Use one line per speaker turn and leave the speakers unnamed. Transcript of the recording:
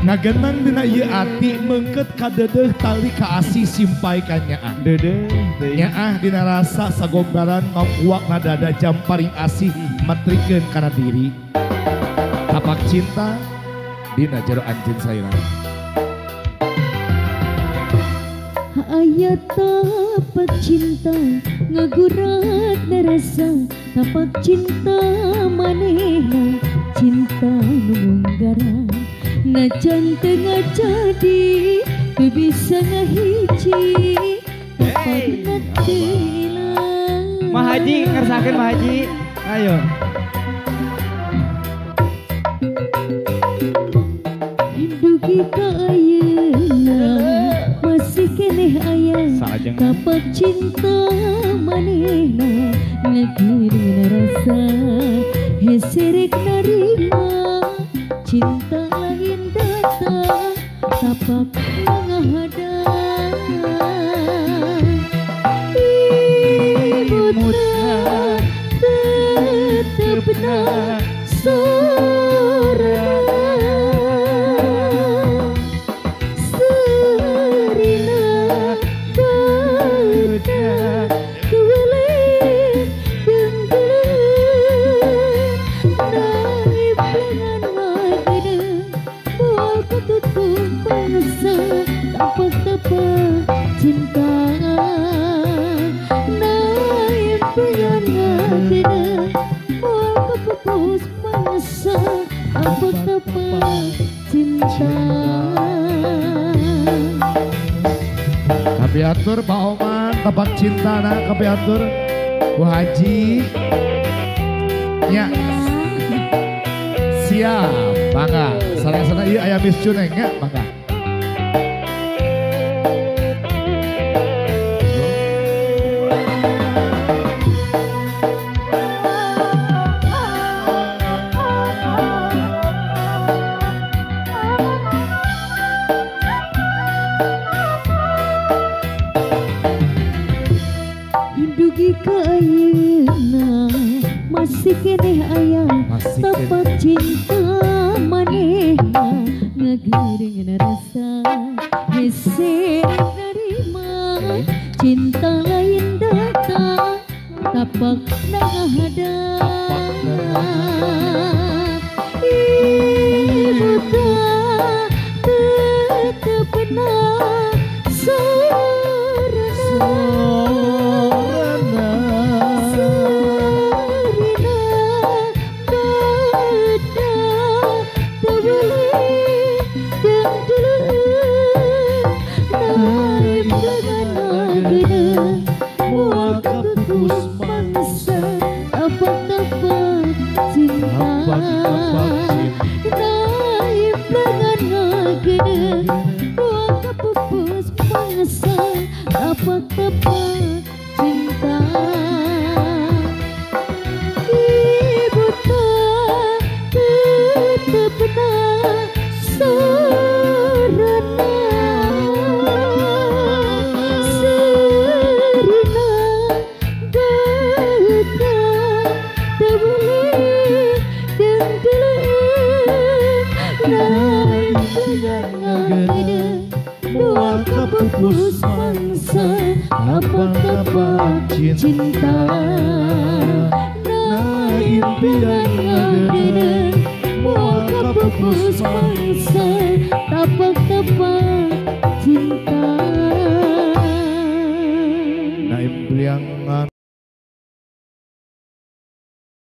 Ngagenang dina ieu ati meungkeut kadedeuh tali kaasih simpai ka nyaah.
Dedeh
Nyaah dina rasa sagombaran ngauwakna dada jam paling asih matrikeun kana diri. Tapak cinta dina jero anjeun sairang.
Aya tapak cinta ngagurat rasa, tapak cinta manehna cinta nu munggaran. Najan tengah jadi ku bisa ngahiji tapak natilang.
Mah Haji ngersakeun Mah Haji. Ayo.
Dugi ka ayeuna masih keneh aya tapak cinta manehna ngagiring rasa heserek narima cinta lain datang tapak ngahadang imutna tetepna sorana cinta naik pengen ngagena mau kepupus masa apa cinta.
Kabiatur Pak Oman tapak cinta na kabiatur Bu Haji. Ya. Siap, bangga. Sana-sana ieu aya Miss Cuneng ya, bangga.
Dugi ka ayeuna masih keneh aya tapak cinta manehna ngagiring rasa hese nerima cinta lain datang tapak ngahadang ibuta tetepna pupus mangsa tapak cinta na impian ngagena moal kapupus mangsa tapak cinta na impian